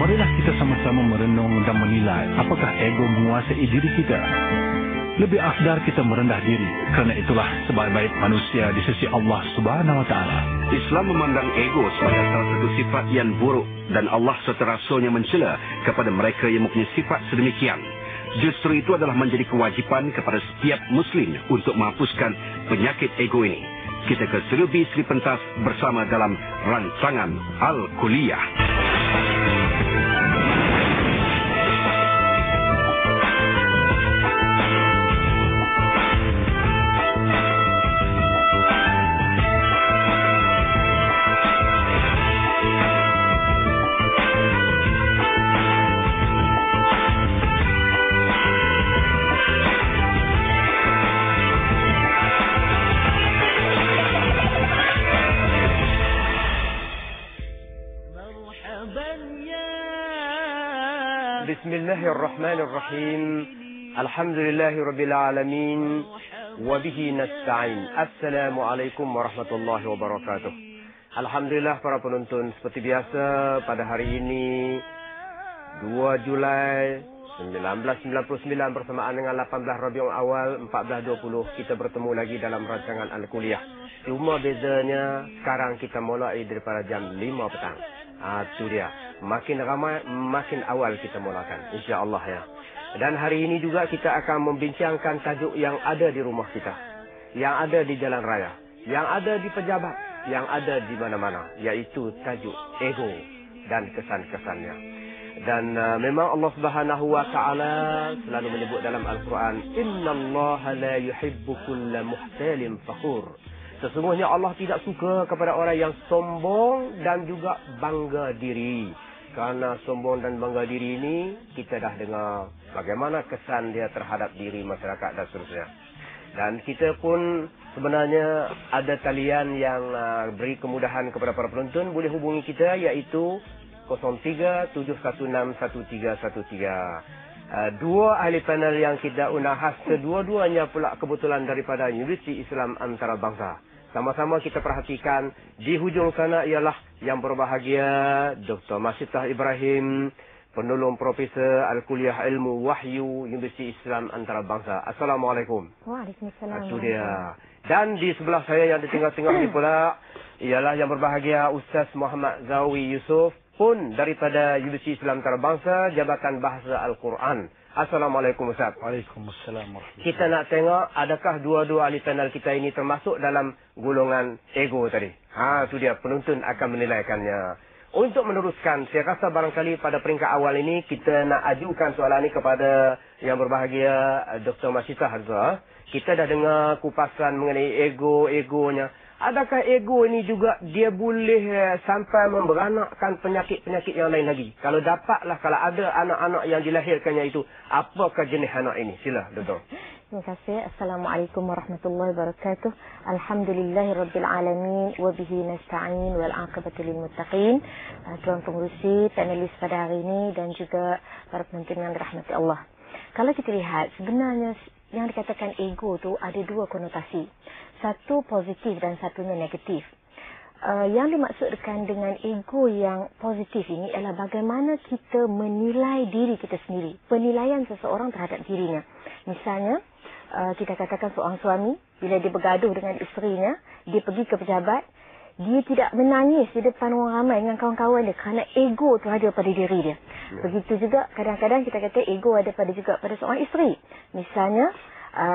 Marilah kita sama-sama merenung dan menilai apakah ego menguasai diri kita. Lebih afdal kita merendah diri, kerana itulah sebaik-baik manusia di sisi Allah Subhanahu Wa Taala. Islam memandang ego sebagai salah satu sifat yang buruk dan Allah serta Rasulnya mencela kepada mereka yang mempunyai sifat sedemikian. Justru itu adalah menjadi kewajipan kepada setiap Muslim untuk menghapuskan penyakit ego ini. Kita ke Serubi Sri Pentas bersama dalam rancangan Al-Kuliah. Bismillahirrahmanirrahim. Alhamdulillahirabbil alamin wa bihi nasta'in. Assalamualaikum warahmatullahi wabarakatuh. Alhamdulillah para penonton, seperti biasa pada hari ini 2 Julai 1999 bersamaan dengan 18 Rabiul Awal 1420 kita bertemu lagi dalam rancangan Al-Kuliah. Cuma bezanya sekarang kita mulai daripada jam 5 petang. Itu dia. Makin ramai, makin awal kita mulakan. InsyaAllah ya. Dan hari ini juga kita akan membincangkan tajuk yang ada di rumah kita. Yang ada di jalan raya. Yang ada di pejabat. Yang ada di mana-mana. Iaitu tajuk ego dan kesan-kesannya. Dan memang Allah Subhanahu Wa Taala selalu menyebut dalam Al-Quran, Innallaha la yuhibbu kulla muhtalin fakhur. Sesungguhnya Allah tidak suka kepada orang yang sombong dan juga bangga diri. Karena sombong dan bangga diri ini, kita dah dengar bagaimana kesan dia terhadap diri masyarakat dan seterusnya. Dan kita pun sebenarnya ada talian yang beri kemudahan kepada para penonton. Boleh hubungi kita iaitu 03-716-1313. Dua ahli panel yang kita undang khas, kedua-duanya pula kebetulan daripada Universiti Islam Antarabangsa. Sama-sama kita perhatikan di hujung sana ialah yang berbahagia Dr. Masyidah Ibrahim, penolong Profesor Al-Kuliah Ilmu Wahyu Universiti Islam Antarabangsa. Assalamualaikum. Waalaikumsalam. Itu dia. Dan di sebelah saya yang di tengah-tengah ni pula ialah yang berbahagia Ustaz Muhammad Zawi Yusof, pun daripada Universiti Islam Antarabangsa, Jabatan Bahasa Al-Quran. Assalamualaikum Ustaz. Waalaikumsalam warahmatullahi. Kita nak tengok adakah dua-dua ahli panel kita ini termasuk dalam golongan ego tadi. Itu dia, penonton akan menilaikannya. Untuk meneruskan, saya rasa barangkali pada peringkat awal ini kita nak ajukan soalan ini kepada yang berbahagia Dr. Masyidah Hazra. Kita dah dengar kupasan mengenai ego-egonya. Adakah ego ini juga dia boleh sampai memberanakkan penyakit-penyakit yang lain lagi? Kalau dapatlah, kalau ada anak-anak yang dilahirkannya itu, apakah jenis anak ini? Sila, Dr. Terima kasih. Assalamualaikum warahmatullahi wabarakatuh. Alhamdulillahirabbil alamin wa bihi nasta'in wal 'aqibatu lil muttaqin. Tuan pengurusi, panelis pada hari ini dan juga para penonton yang dirahmati Allah. Kalau kita lihat, sebenarnya yang dikatakan ego tu ada dua konotasi. Satu positif dan satunya negatif. Yang dimaksudkan dengan ego yang positif ini adalah bagaimana kita menilai diri kita sendiri. Penilaian seseorang terhadap dirinya. Misalnya, kita katakan seorang suami, bila dia bergaduh dengan isterinya, dia pergi ke pejabat, dia tidak menangis di depan orang ramai dengan kawan-kawan dia kerana ego tu ada pada diri dia. Begitu juga kadang-kadang kita kata ego ada juga pada seorang isteri. Misalnya,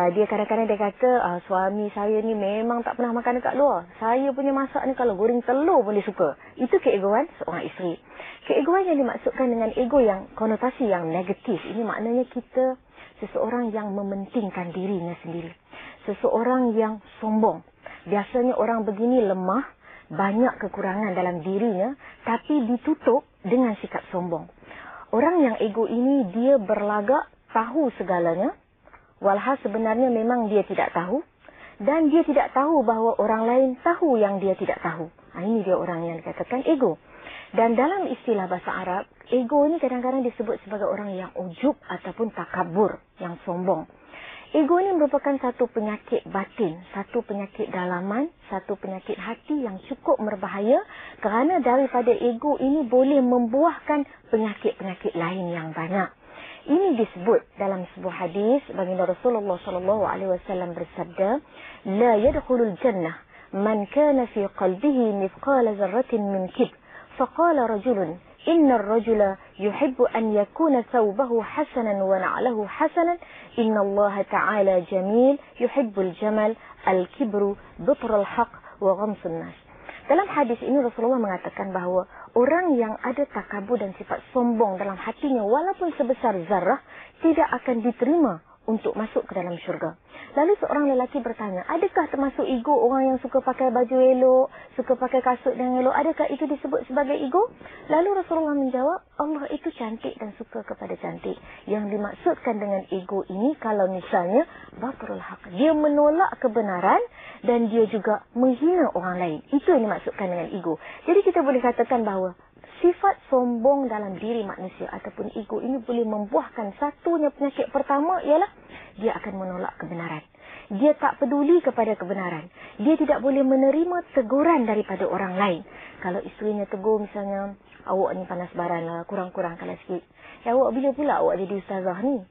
dia kadang-kadang dia kata, suami saya ni memang tak pernah makan dekat luar. Saya punya masak ni kalau goreng telur pun dia suka. Itu keegoan seorang isteri. Keegoan yang dimaksudkan dengan ego yang konotasi yang negatif. Ini maknanya kita seseorang yang mementingkan dirinya sendiri. Seseorang yang sombong. Biasanya orang begini lemah, banyak kekurangan dalam dirinya, tapi ditutup dengan sikap sombong. Orang yang ego ini dia berlagak tahu segalanya. Walhal sebenarnya memang dia tidak tahu. Dan dia tidak tahu bahawa orang lain tahu yang dia tidak tahu. Ini dia orang yang dikatakan ego. Dan dalam istilah bahasa Arab, ego ini kadang-kadang disebut sebagai orang yang ujub ataupun takabur, yang sombong. Ego ni merupakan satu penyakit batin, satu penyakit dalaman, satu penyakit hati yang cukup berbahaya kerana daripada ego ini boleh membuahkan penyakit-penyakit lain yang banyak. Ini disebut dalam sebuah hadis baginda Rasulullah SAW bersabda, "La yadkhulul jannah man kana fi qalbihi mithqala zarratin min kibr." Faqala rajulun, "Inna ar-rajula yuhibbu an yakuna thawbahu hasanan wa na'lahu hasanan. Inna Allah Ta'ala jamil yuhibbul jamal al-kibru bitrul haq wa ghamsun nas." Dalam hadis ini Rasulullah mengatakan bahawa orang yang ada takabur dan sifat sombong dalam hatinya walaupun sebesar zarah tidak akan diterima untuk masuk ke dalam syurga. Lalu seorang lelaki bertanya, adakah termasuk ego orang yang suka pakai baju elok, suka pakai kasut yang elok? Adakah itu disebut sebagai ego? Lalu Rasulullah menjawab, Allah itu cantik dan suka kepada cantik. Yang dimaksudkan dengan ego ini kalau misalnya batrul haq, dia menolak kebenaran dan dia juga menghina orang lain. Itu yang dimaksudkan dengan ego. Jadi kita boleh katakan bahawa sifat sombong dalam diri manusia ataupun ego ini boleh membuahkan satunya penyakit pertama ialah dia akan menolak kebenaran. Dia tak peduli kepada kebenaran. Dia tidak boleh menerima teguran daripada orang lain. Kalau isterinya tegur misalnya, awak ni panas baran lah, kurang-kurangkanlah sikit. Awak bila pula awak jadi ustazah ni?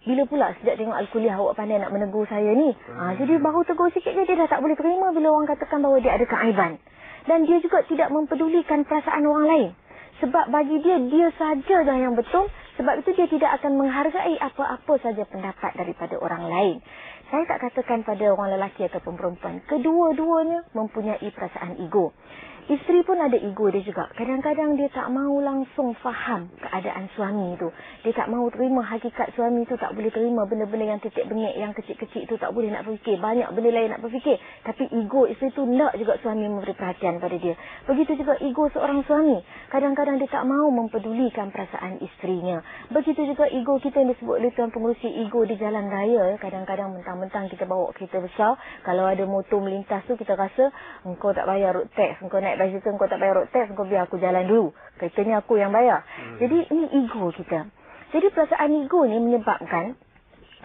Bila pula sejak tengok Al-Kuliah awak pandai nak menegur saya ni? Jadi baru tegur sikit je dia dah tak boleh terima bila orang katakan bahawa dia ada keaiban. Dan dia juga tidak mempedulikan perasaan orang lain. Sebab bagi dia, dia sahaja yang betul. Sebab itu dia tidak akan menghargai apa-apa saja pendapat daripada orang lain. Saya tak katakan pada orang lelaki ataupun perempuan. Kedua-duanya mempunyai perasaan ego. Isteri pun ada ego dia juga. Kadang-kadang dia tak mahu langsung faham keadaan suami itu. Dia tak mahu terima hakikat suami itu. Tak boleh terima benda-benda yang titik bengek, yang kecil-kecil itu tak boleh nak berfikir. Banyak benda lain nak berfikir. Tapi ego isteri itu nak juga suami memberi perhatian pada dia. Begitu juga ego seorang suami. Kadang-kadang dia tak mahu mempedulikan perasaan isterinya. Begitu juga ego kita yang disebut oleh Tuan Pengerusi, ego di jalan raya. Kadang-kadang mentang-mentang kita bawa kereta besar. Kalau ada motor melintas tu kita rasa, engkau tak bayar road tax, engkau naik basikal, kau tak bayar road tax, kau biar aku jalan dulu. Keretanya aku yang bayar. Jadi ini ego kita. Jadi perasaan ego ni menyebabkan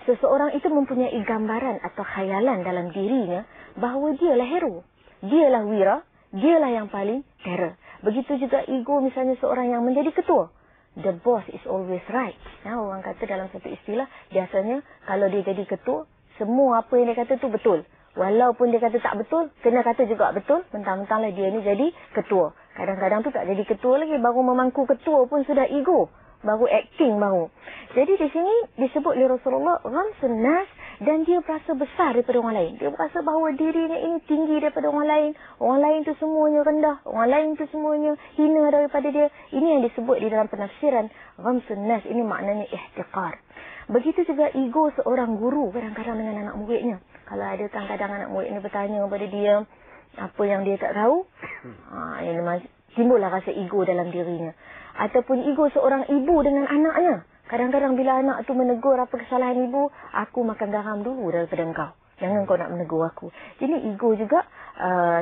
seseorang itu mempunyai gambaran atau khayalan dalam dirinya bahawa dialah hero. Dialah wira. Dialah yang paling terror. Begitu juga ego misalnya seorang yang menjadi ketua. The boss is always right. Orang kata dalam satu istilah, biasanya kalau dia jadi ketua, semua apa yang dia kata tu betul. Walaupun dia kata tak betul, kena kata juga betul. Mentang-mentanglah dia ni jadi ketua. Kadang-kadang tu tak jadi ketua lagi. Baru memangku ketua pun sudah ego. Baru acting baru. Jadi di sini disebut oleh Rasulullah, ghamsun nas, dan dia berasa besar daripada orang lain. Dia berasa bahawa dirinya ini tinggi daripada orang lain. Orang lain tu semuanya rendah. Orang lain tu semuanya hina daripada dia. Ini yang disebut di dalam penafsiran ghamsun nas. Ini maknanya ihtiqar. Begitu juga ego seorang guru kadang-kadang dengan anak muridnya. Kalau ada kadang-kadang anak murid ni bertanya kepada dia apa yang dia tak tahu, timbullah rasa ego dalam dirinya. Ataupun ego seorang ibu dengan anaknya. Kadang-kadang bila anak tu menegur apa kesalahan ibu, aku makan garam dulu daripada engkau. Jangan kau nak menegur aku. Jadi ego juga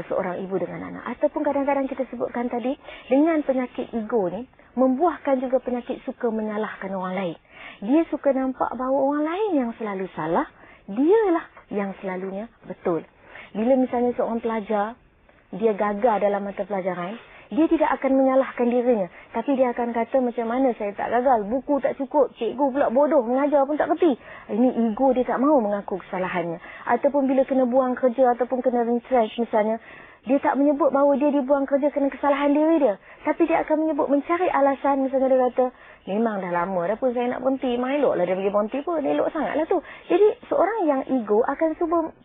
seorang ibu dengan anak. Ataupun kadang-kadang kita sebutkan tadi, dengan penyakit ego ni, membuahkan juga penyakit suka menyalahkan orang lain. Dia suka nampak bahawa orang lain yang selalu salah, dialah yang selalunya betul. Bila misalnya seorang pelajar, dia gagal dalam mata pelajaran, dia tidak akan menyalahkan dirinya. Tapi dia akan kata macam mana saya tak gagal, buku tak cukup, cikgu pula bodoh, mengajar pun tak kerti. Ini ego, dia tak mahu mengaku kesalahannya. Ataupun bila kena buang kerja ataupun kena retrench misalnya, dia tak menyebut bahawa dia dibuang kerja kerana kesalahan diri dia. Tapi dia akan menyebut mencari alasan. Misalnya dia kata, memang dah lama dah pun saya nak berhenti. Memang eloklah dia pergi berhenti pun. Elok sangatlah tu. Jadi seorang yang ego akan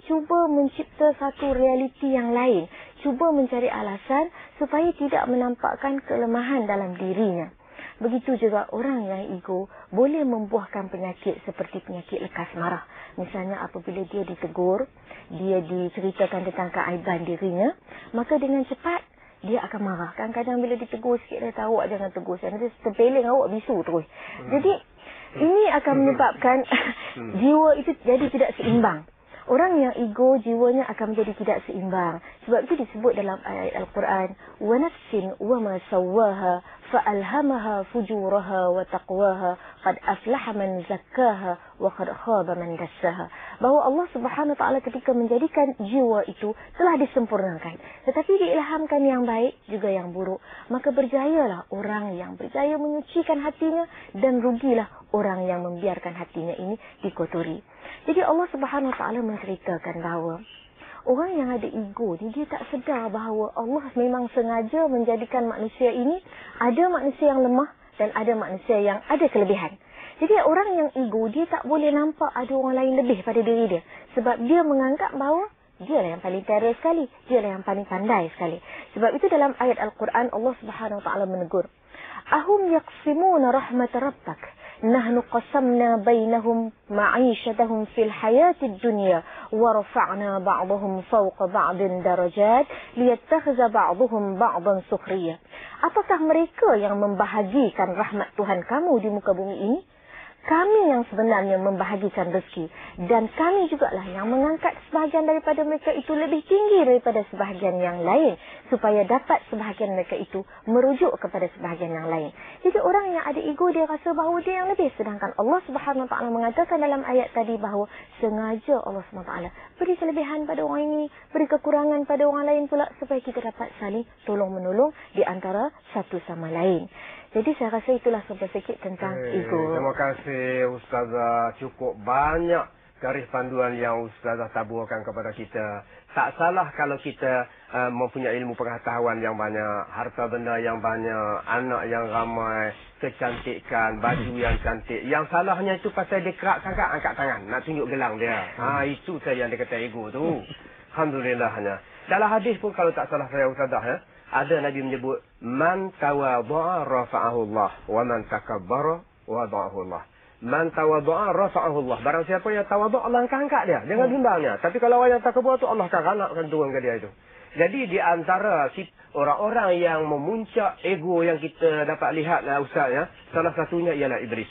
cuba mencipta satu realiti yang lain. Cuba mencari alasan supaya tidak menampakkan kelemahan dalam dirinya. Begitu juga orang yang ego boleh membuahkan penyakit seperti penyakit lekas marah. Misalnya apabila dia ditegur, dia diceritakan tentang keaiban dirinya, maka dengan cepat dia akan marah. Kadang-kadang bila ditegur sikit, dia tahu awak jangan tegur saya. Nanti terpeling awak bisu terus. Jadi ini akan menyebabkan jiwa itu jadi tidak seimbang. Orang yang ego, jiwanya akan menjadi tidak seimbang. Sebab itu disebut dalam ayat Al-Quran, وَنَفْسٍ وَمَا سَوَّاهَا فألهمها فجورها وتقواها قد أفلح من زكاها وقد خاب من دساها. Bahawa Allah Subhanahu Wa Taala ketika menjadikan jiwa itu telah disempurnakan, tetapi diilhamkan yang baik juga yang buruk. Maka berjayalah orang yang berjaya menyucikan hatinya, dan rugilah orang yang membiarkan hatinya ini dikotori. Jadi Allah Subhanahu Wa Taala menceritakan bahawa orang yang ada ego ni, dia tak sedar bahawa Allah memang sengaja menjadikan manusia ini, ada manusia yang lemah dan ada manusia yang ada kelebihan. Jadi orang yang ego, dia tak boleh nampak ada orang lain lebih pada diri dia. Sebab dia menganggap bahawa dialah yang paling terbaik sekali, dialah yang paling pandai sekali. Sebab itu dalam ayat Al-Quran Allah Subhanahu Wa Taala menegur, Ahum yaqsimuna rahmat rabbak, nahnu qasamna bainahum ma'ishatahum fil hayatid dunya wa rafa'na ba'dahum fawqa ba'din darajat liyattakhidha ba'dahum ba'dan sukhriya. Apakah mereka yang membahagikan rahmat Tuhan kamu di muka bumi ini? Kami yang sebenarnya membahagikan rezeki, dan kami jugalah yang mengangkat sebahagian daripada mereka itu lebih tinggi daripada sebahagian yang lain, supaya dapat sebahagian mereka itu merujuk kepada sebahagian yang lain. Jadi orang yang ada ego, dia rasa bahawa dia yang lebih, sedangkan Allah Subhanahu Wa Taala mengatakan dalam ayat tadi bahawa sengaja Allah Subhanahu Wa Taala beri kelebihan pada orang ini, beri kekurangan pada orang lain pula, supaya kita dapat saling tolong-menolong di antara satu sama lain. Jadi saya rasa itulah sedikit tentang ego. Terima kasih Ustazah. Cukup banyak garis panduan yang Ustazah taburkan kepada kita. Tak salah kalau kita mempunyai ilmu pengetahuan yang banyak, harta benda yang banyak, anak yang ramai, kecantikan, baju yang cantik. Yang salahnya itu pasal dia kerak sangat angkat tangan nak tunjuk gelang dia. Itu saja yang dia kata ego tu. Alhamdulillahnya. Dalam hadis pun kalau tak salah saya Ustazah, ada Nabi menyebut, man tawadha'a rafa'ahu Allah, wa man takabbara wada'ahu Allah. Man tawadha'a rafa'ahu Allah. Barang siapa yang tawadha', Allah akan angkat dia. Jangan bimbangnya. Tapi kalau orang yang takabbar tu, Allah akan turun ke dia itu. Jadi di antara orang-orang yang memuncak ego yang kita dapat lihat Ustaz, salah satunya ialah iblis.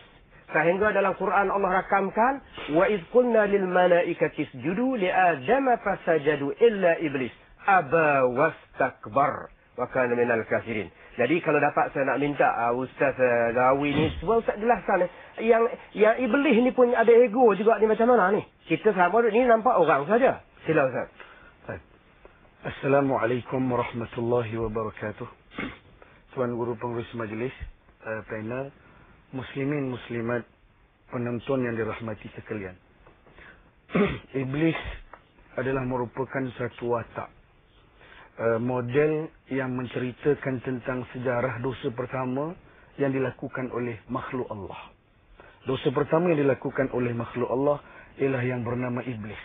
Sehingga dalam Quran Allah rakamkan, wa idh qulna lil malaikati isjudu li adama fasajadu illa iblis aba wastakbar wa kana minal kafirin. Jadi kalau dapat saya nak minta Ustaz Zawi ni semua Ustaz jelaskan yang iblis ni pun ada ego juga ni macam mana ni. Kita sama ni nampak orang saja. Sila Ustaz. Assalamualaikum warahmatullahi wabarakatuh. Tuan Guru Pengurus Majlis, panel, muslimin muslimat, penonton yang dirahmati sekalian. Iblis adalah merupakan satu watak, model yang menceritakan tentang sejarah dosa pertama yang dilakukan oleh makhluk Allah. Dosa pertama yang dilakukan oleh makhluk Allah ialah yang bernama iblis.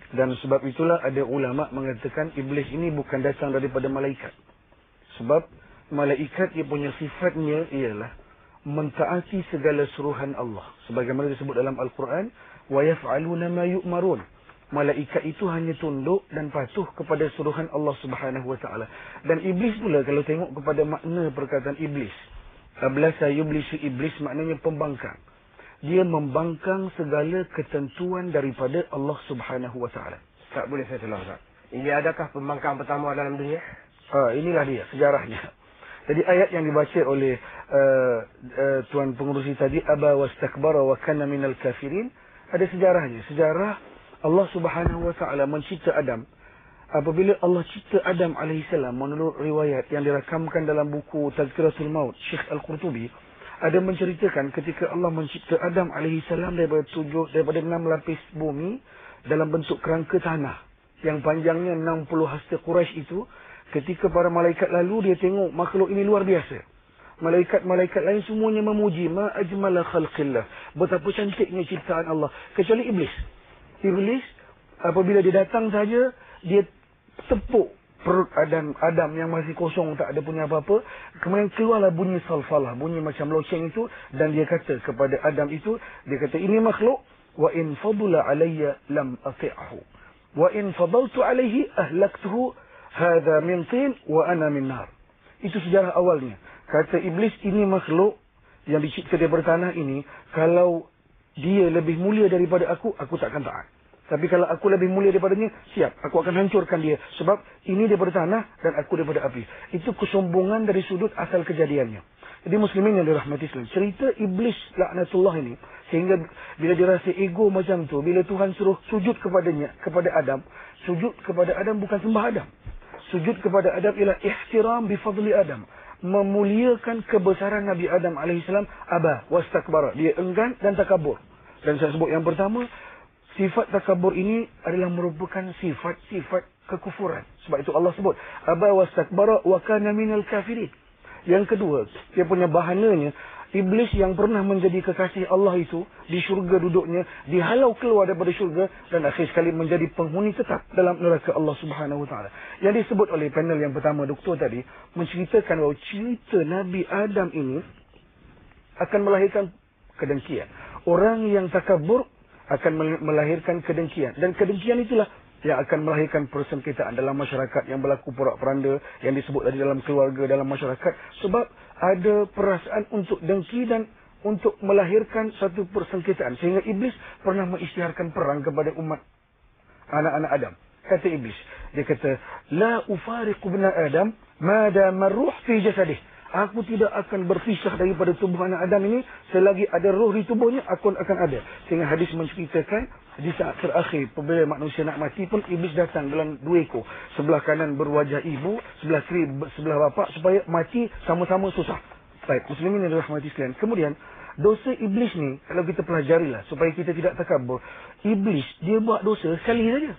Dan sebab itulah ada ulama mengatakan iblis ini bukan datang daripada malaikat. Sebab malaikat dia punya sifatnya ialah mentaati segala suruhan Allah. Sebagaimana disebut dalam Al-Quran, wa yaf'aluna ma yu'marun. Malaikat itu hanya tunduk dan patuh kepada suruhan Allah Subhanahu Wa Taala. Dan iblis pula, kalau tengok kepada makna perkataan iblis, ablasa yublisu, iblis maknanya pembangkang. Dia membangkang segala ketentuan daripada Allah Subhanahu Wa Taala. Tak boleh saya salah Ustaz. Ini adakah pembangkang pertama dalam dunia? Inilah dia sejarahnya. Jadi ayat yang dibaca oleh Tuan Pengurusi tadi, aba wastakbara wa kana minal kafirin, ada sejarahnya. Sejarah Allah Subhanahu Wa Taala mencipta Adam. Apabila Allah cipta Adam alaihissalam, menurut riwayat yang dirakamkan dalam buku Tazkiratul Maut Syekh Al-Qurtubi, ada menceritakan ketika Allah mencipta Adam alaihissalam daripada 6 lapis bumi dalam bentuk kerangka tanah yang panjangnya 60 hasta Quraisy itu, ketika para malaikat lalu, dia tengok makhluk ini luar biasa. Malaikat-malaikat lain semuanya memuji, ma ajmala khalqillah, betapa cantiknya ciptaan Allah, kecuali iblis. Iblis apabila dia datang saja, dia tepuk perut Adam yang masih kosong, tak ada punya apa-apa. Kemudian keluarlah bunyi salsalah, bunyi macam loceng itu, dan dia kata kepada Adam itu, dia kata, ini makhluk, wa in fadula alayya lam ati'ahu, wa in fadaltu alayhi ahlaktuhu, hadha min tin wa ana min nar. Itu sejarah awalnya. Kata iblis, ini makhluk yang dicipta daripada tanah ini, kalau dia lebih mulia daripada aku takkan taat. Tapi kalau aku lebih mulia daripadanya, siap, aku akan hancurkan dia. Sebab ini daripada tanah dan aku daripada api. Itu kesombongan dari sudut asal kejadiannya. Jadi muslimin yang dirahmati Islam, cerita iblis laknatullah ini, sehingga bila dia rasa ego macam tu, bila Tuhan suruh sujud kepadanya, kepada Adam, sujud kepada Adam bukan sembah Adam. Sujud kepada Adam ialah ihtiram bifadli Adam, memuliakan kebesaran Nabi Adam alaihissalam. Aba wastakbara, dia enggan dan takabur. Dan saya sebut yang pertama, sifat takabur ini adalah merupakan sifat-sifat kekufuran. Sebab itu Allah sebut aba wastakbara wa kana minal kafirin. Yang kedua, dia punya bahananya, iblis yang pernah menjadi kekasih Allah itu di syurga duduknya, dihalau keluar daripada syurga dan akhir sekali menjadi penghuni tetap dalam neraka Allah Subhanahu Wa Taala. Yang disebut oleh panel yang pertama doktor tadi menceritakan bahawa cerita Nabi Adam ini akan melahirkan kedengkian. Orang yang takabur akan melahirkan kedengkian, dan kedengkian itulah yang akan melahirkan persengketaan dalam masyarakat yang berlaku porak-poranda yang disebut tadi dalam keluarga, dalam masyarakat. Sebab ada perasaan untuk dengki dan untuk melahirkan satu persengketaan. Sehingga iblis pernah mengisytiharkan perang kepada umat anak-anak Adam. Kata iblis, dia kata, la ufariqu bina Adam madama ruh fi jasadih. Aku tidak akan berpisah daripada tubuh anak Adam ini selagi ada roh di tubuhnya, aku akan ada. Sehingga hadis menceritakan di saat terakhir apabila manusia nak mati pun iblis datang dalam 2 ekor. Sebelah kanan berwajah ibu, sebelah kiri sebelah bapa, supaya mati sama-sama susah. Baik, muslimin yang dirahmati sekalian. Kemudian dosa iblis ni kalau kita pelajarilah supaya kita tidak takabur. Iblis dia buat dosa sekali saja.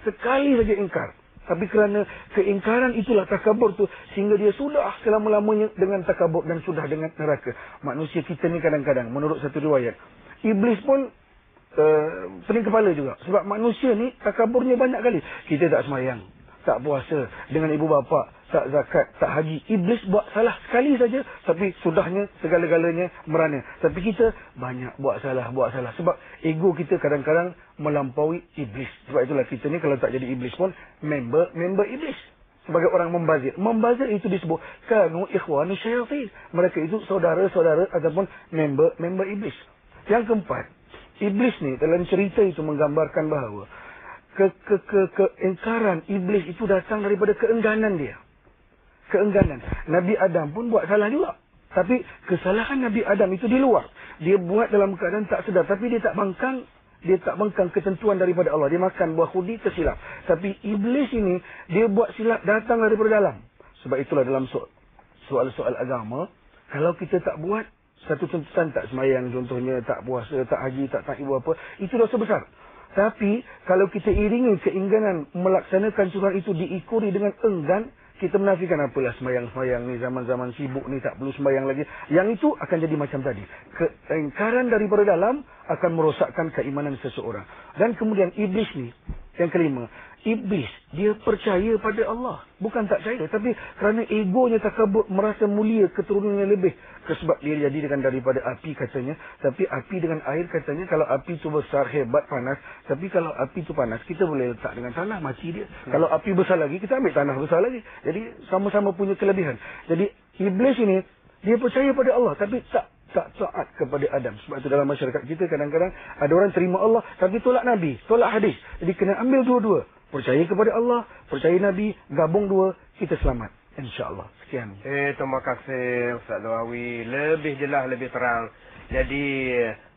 Sekali saja ingkar. Tapi kerana keingkaran itulah takabur tu, sehingga dia sudah selama-lamanya dengan takabur dan sudah dengan neraka. Manusia kita ni kadang-kadang, menurut satu riwayat, iblis pun pening kepala juga. Sebab manusia ni takaburnya banyak kali. Kita tak sembahyang, tak puasa dengan ibu bapa, tak zakat, tak haji. Iblis buat salah sekali saja, tapi sudahnya segala-galanya merana. Tapi kita banyak buat salah. Sebab ego kita kadang-kadang melampaui iblis. Sebab itulah kita ni kalau tak jadi iblis pun member iblis. Sebagai orang membazir. Membazir itu disebut kanu ikhwanu syayatin. Mereka itu saudara-saudara ataupun member iblis. Yang keempat, iblis ni dalam cerita itu menggambarkan bahawa keingkaran iblis itu datang daripada keengganan dia. Keengganan. Nabi Adam pun buat salah juga. Tapi kesalahan Nabi Adam itu di luar. Dia buat dalam keadaan tak sedar. Tapi dia tak bangkang ketentuan daripada Allah. Dia makan buah khudi tersilap. Tapi iblis ini, dia buat silap datang daripada dalam. Sebab itulah dalam soal-soal agama, kalau kita tak buat satu tuntutan, tak sembahyang contohnya, tak puasa, tak haji, tak ibu apa, itu dosa besar. Tapi kalau kita iringi keinginan melaksanakan surat itu diikuri dengan enggan, kita menafikan apalah sembahyang-sembahyang ni, zaman-zaman sibuk ni tak perlu sembahyang lagi. Yang itu akan jadi macam tadi. Keingkaran daripada dalam akan merosakkan keimanan seseorang. Dan kemudian iblis ni, yang kelima, iblis dia percaya pada Allah. Bukan tak percaya, tapi kerana egonya takabur, merasa mulia, keturunannya lebih. Sebab dia jadikan daripada api katanya. Tapi api dengan air katanya, kalau api tu besar, hebat, panas. Tapi kalau api tu panas, kita boleh letak dengan tanah, mati dia. Kalau api besar lagi, kita ambil tanah besar lagi. Jadi sama-sama punya kelebihan. Jadi iblis ini, dia percaya pada Allah, tapi tak taat kepada Adam. Sebab itu dalam masyarakat kita kadang-kadang ada orang terima Allah tapi tolak Nabi, tolak hadis. Jadi kena ambil dua-dua. Percaya kepada Allah, percaya Nabi, gabung dua, kita selamat. InsyaAllah. Sekian. Terima kasih Ustaz Nawawi. Lebih jelas, lebih terang. Jadi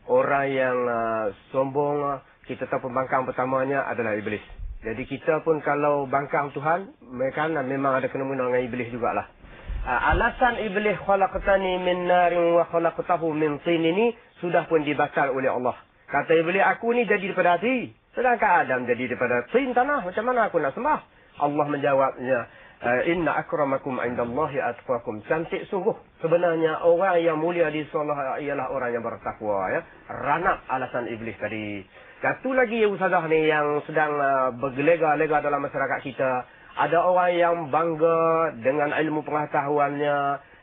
orang yang sombong, kita tahu pembangkang pertamanya adalah iblis. Jadi kita pun kalau bangkang Tuhan, mereka memang ada kena-mena dengan iblis jugalah. Alasan iblis khalaqtani min narin wa khalaqtahu min tin ini sudah pun dibatal oleh Allah. Kata iblis, aku ni jadi daripada api, sedangkan Adam jadi daripada tin tanah. Macam mana aku nak sembah? Allah menjawabnya, inna akramakum indallahi atqakum. Cantik sungguh. Sebenarnya orang yang mulia di sisi Allah ialah orang yang bertakwa, ya. Ranap alasan iblis tadi. Satu lagi ustazah ni yang sedang bergelega-lega dalam masyarakat kita. Ada orang yang bangga dengan ilmu pengetahuannya,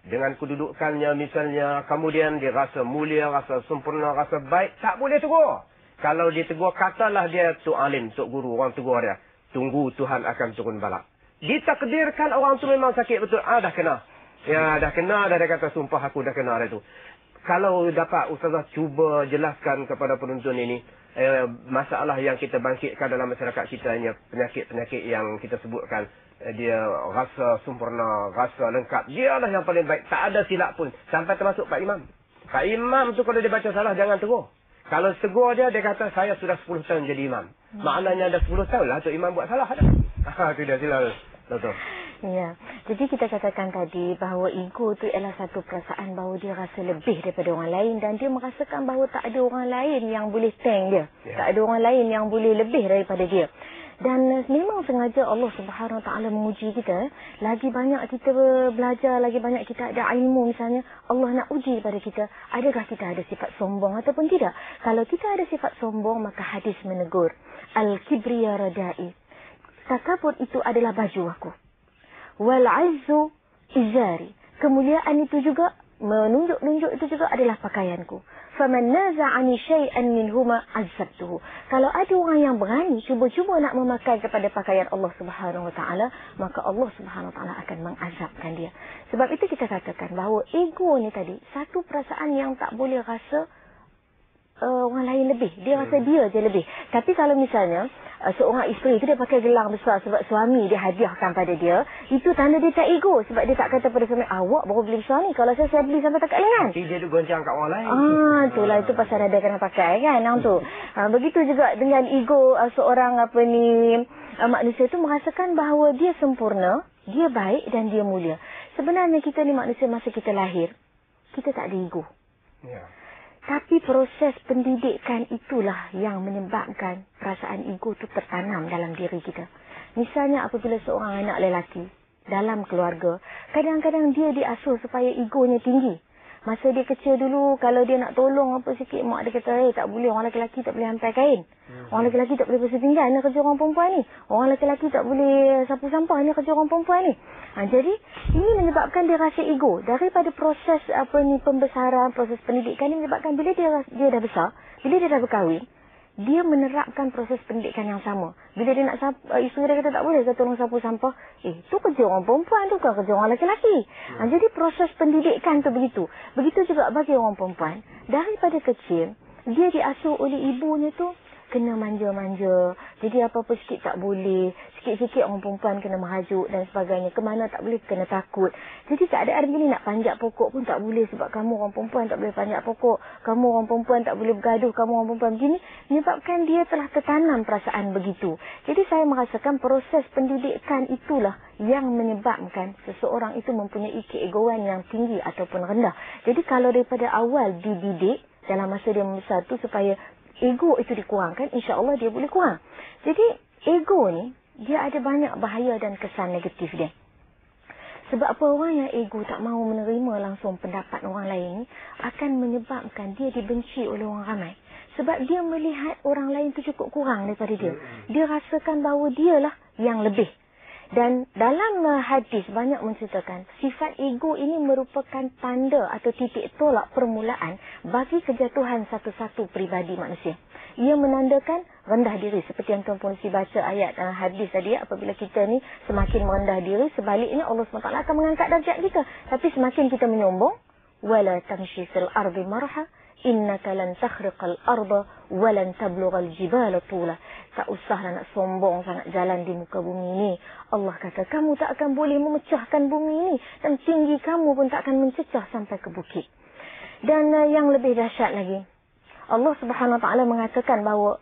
dengan kedudukannya misalnya. Kemudian dia rasa mulia, rasa sempurna, rasa baik. Tak boleh tegur. Kalau dia tegur, katalah dia Tok Alim, Tok Guru. Orang tegur dia. Tunggu Tuhan akan turun balak. Ditakdirkan orang tu memang sakit betul. Dah kena. Ya, dah kena. Dah dia kata, sumpah aku dah kena dah tu. Kalau dapat ustazah cuba jelaskan kepada penonton ini. Masalah yang kita bangkitkan dalam masyarakat kita, penyakit-penyakit yang kita sebutkan. dia rasa sempurna, rasa lengkap. Dialah yang paling baik. Tak ada silap pun. Sampai termasuk Pak Imam. Pak Imam tu kalau dia baca salah, jangan tegur. Kalau tegur dia kata, saya sudah 10 tahun jadi imam. Maknanya ada 10 tahun lah tu imam buat salah. Itu dia, sila. Betul. Ya, jadi kita katakan tadi bahawa ego itu ialah satu perasaan bahawa dia rasa lebih daripada orang lain dan dia merasakan bahawa tak ada orang lain yang boleh tank dia. Ya. Tak ada orang lain yang boleh lebih daripada dia. Dan memang sengaja Allah Subhanahu Wa Taala menguji kita. Lagi banyak kita belajar, lagi banyak kita ada ilmu misalnya, Allah nak uji pada kita, adakah kita ada sifat sombong ataupun tidak. Kalau kita ada sifat sombong, maka hadis menegur, al-kibriya radai. Takabur itu adalah baju aku. Wal azzu izari. Kemuliaan itu juga, menunjuk-nunjuk itu juga adalah pakaianku. Faman naza'ani syai'an minhuma azzabtuhu. Kalau ada orang yang berani cuba-cuba nak memakai kepada pakaian Allah Subhanahu Wa Taala, maka Allah Subhanahu Wa Taala akan mengazabkan dia. Sebab itu kita katakan bahawa ego ni tadi satu perasaan yang tak boleh rasa orang lain lebih. Dia rasa dia je lebih. Tapi kalau misalnya seorang isteri tu dia pakai gelang besar sebab suami dia hadiahkan pada dia, itu tanda dia tak ego. Sebab dia tak kata pada suami, awak baru beli besar ni, kalau saya beli sampai tak kat lengan. Tapi dia tu goncang kat orang lain. Itulah, itu pasal ada kena pakai kan orang tu. Begitu juga dengan ego seorang manusia tu merasakan bahawa dia sempurna, dia baik dan dia mulia. Sebenarnya kita ni manusia masa kita lahir, kita tak ada ego. Ya. Tapi proses pendidikan itulah yang menyebabkan perasaan ego itu tertanam dalam diri kita. Misalnya apabila seorang anak lelaki dalam keluarga, kadang-kadang dia diasuh supaya egonya tinggi. Masa dia kecil dulu, kalau dia nak tolong apa sikit, mak dia kata, tak boleh, orang lelaki tak boleh hantar kain. Orang lelaki tak boleh bersih pinggan, ni kerja orang perempuan ni. Orang lelaki tak boleh sapu sampah, ni kerja orang perempuan ni. Jadi, ini menyebabkan dia rasa ego. Daripada proses pembesaran, proses pendidikan ni menyebabkan bila dia dah besar, bila dia dah berkahwin, dia menerapkan proses pendidikan yang sama. Bila dia nak isteri dia kata tak boleh, kata tolong sapu sampah. Tu kerja orang perempuan tu, kerja orang lelaki. Jadi proses pendidikan tu begitu. Begitu juga bagi orang perempuan. Daripada kecil, dia diasuh oleh ibunya tu kena manja-manja. Jadi apa-apa sikit tak boleh. Sikit-sikit orang perempuan kena merajuk dan sebagainya. Kemana tak boleh, kena takut. Jadi keadaan begini nak panjat pokok pun tak boleh. Sebab kamu orang perempuan tak boleh panjat pokok. Kamu orang perempuan tak boleh bergaduh. Kamu orang perempuan begini. Menyebabkan dia telah tertanam perasaan begitu. Jadi saya merasakan proses pendidikan itulah yang menyebabkan seseorang itu mempunyai keegoan yang tinggi ataupun rendah. Jadi kalau daripada awal dididik dalam masa dia membesar tu supaya ego itu dikurangkan, insya-Allah dia boleh kurang. Jadi ego ni dia ada banyak bahaya dan kesan negatif dia. Sebab apa, orang yang ego tak mahu menerima langsung pendapat orang lain ni akan menyebabkan dia dibenci oleh orang ramai. Sebab dia melihat orang lain tu cukup kurang daripada dia. Dia rasakan bahawa dialah yang lebih. Dan dalam hadis banyak menceritakan sifat ego ini merupakan tanda atau titik tolak permulaan bagi kejatuhan satu-satu peribadi manusia. Ia menandakan rendah diri. Seperti yang Tuan Pengerusi baca ayat hadis tadi, apabila kita ni semakin merendah diri, sebaliknya Allah SWT akan mengangkat darjat kita. Tapi semakin kita menyombong, wala tamshi fil ardi marha innaka lan takhriqal arda wa lan tablughal jibala tula. Tak usahlah nak sombong sangat jalan di muka bumi ini. Allah kata kamu tak akan boleh memecahkan bumi ini dan tinggi kamu pun tak akan mencecah sampai ke bukit. Dan yang lebih dahsyat lagi, Allah Subhanahu Wa Taala mengatakan bahawa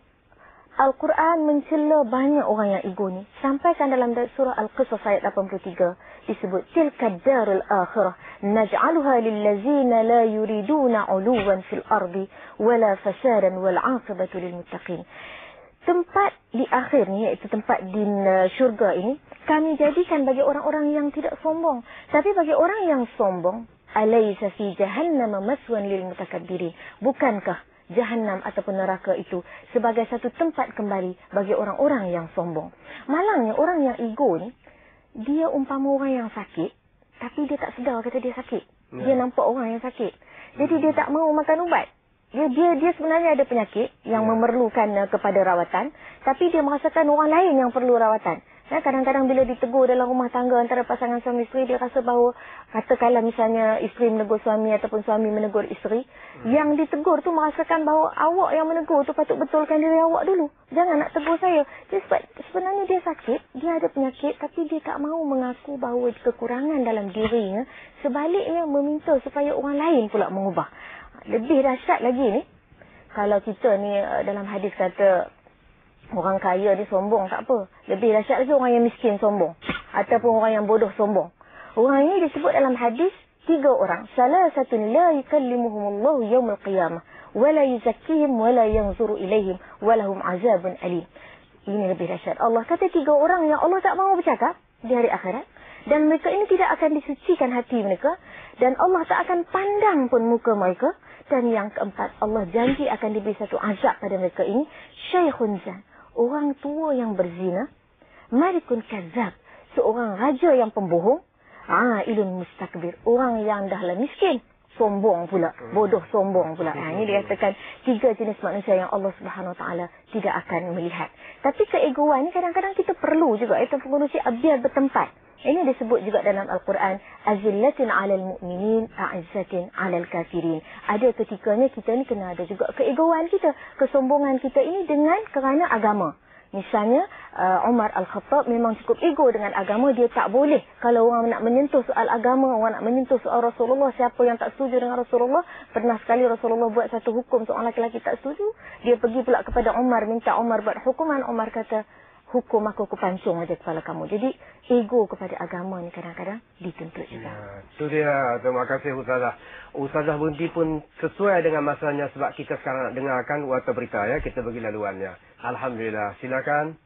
Al-Quran mencela banyak orang yang ego ni. Sampaikan dalam surah Al-Qisas ayat 83 disebut tilka darul akhirah naj'aluha lillazina la yuriduna 'uluwan fil ardi wala fasadan wal 'aqibatu lil muttaqin. Tempat di akhir ni, iaitu tempat di syurga ini, kami jadikan bagi orang-orang yang tidak sombong. Tapi bagi orang yang sombong, alaysa fi jahannam maswan lil mutakabbirin. Bukankah Jahannam ataupun neraka itu sebagai satu tempat kembali bagi orang-orang yang sombong. Malangnya orang yang ego ni, dia umpama orang yang sakit, tapi dia tak sedar kata dia sakit. Dia nampak orang yang sakit. Jadi dia tak mahu makan ubat. Dia sebenarnya ada penyakit yang memerlukan kepada rawatan, tapi dia merasakan orang lain yang perlu rawatan. Ya, kadang-kadang bila ditegur dalam rumah tangga antara pasangan suami isteri, dia rasa bahawa katakanlah misalnya isteri menegur suami ataupun suami menegur isteri, yang ditegur tu merasakan bahawa awak yang menegur tu patut betulkan diri awak dulu. Jangan nak tegur saya. Jadi sebenarnya dia sakit, dia ada penyakit, tapi dia tak mahu mengaku bahawa kekurangan dalam dirinya. Sebaliknya meminta supaya orang lain pula mengubah. Lebih dahsyat lagi ni, kalau kita ni dalam hadis kata orang kaya ni sombong, tak apa. Lebih dahsyat lagi orang yang miskin sombong. Ataupun orang yang bodoh sombong. Orang ini disebut dalam hadis 3 orang. Salasatun la yukallimuhumullahu yawmal qiyamah. Wala yuzakkihim wala yanzuru ilaihim. Walahum azabun alim. Ini lebih dahsyat. Allah kata 3 orang yang Allah tak mahu bercakap di hari akhirat. Dan mereka ini tidak akan disucikan hati mereka. Dan Allah tak akan pandang pun muka mereka. Dan yang keempat, Allah janji akan diberi satu azab pada mereka ini. Syekhun zan. Orang tua yang berzina. Malikun kazab. Seorang raja yang pembohong. Ilun mustakbir. Orang yang dahlah miskin. Sombong pula. Bodoh sombong pula. Ini dikatakan 3 jenis manusia yang Allah Subhanahu Wa Taala tidak akan melihat. Tapi keegoan ni kadang-kadang kita perlu juga. Itu pengurusi biar bertempat. Ini disebut juga dalam Al-Quran. Azillatin alal mu'minin, a'izzatin alal kafirin. Ada ketikanya kita ni kena ada juga keegoan kita. Kesombongan kita ini dengan kerana agama. Misalnya, Umar Al-Khattab memang cukup ego dengan agama. Dia tak boleh. Kalau orang nak menyentuh soal agama, orang nak menyentuh soal Rasulullah, siapa yang tak setuju dengan Rasulullah. Pernah sekali Rasulullah buat satu hukum, seorang lelaki tak setuju. Dia pergi pula kepada Umar, minta Umar buat hukuman. Umar kata, hukum aku pancung aja kepala kamu. Jadi, ego kepada agama ni kadang-kadang dituntut juga. Ya, itu dia. Terima kasih Ustazah. Ustazah berhenti pun sesuai dengan masanya sebab kita sekarang nak dengarkan warta berita ya. Kita bagi laluannya. Alhamdulillah. Silakan.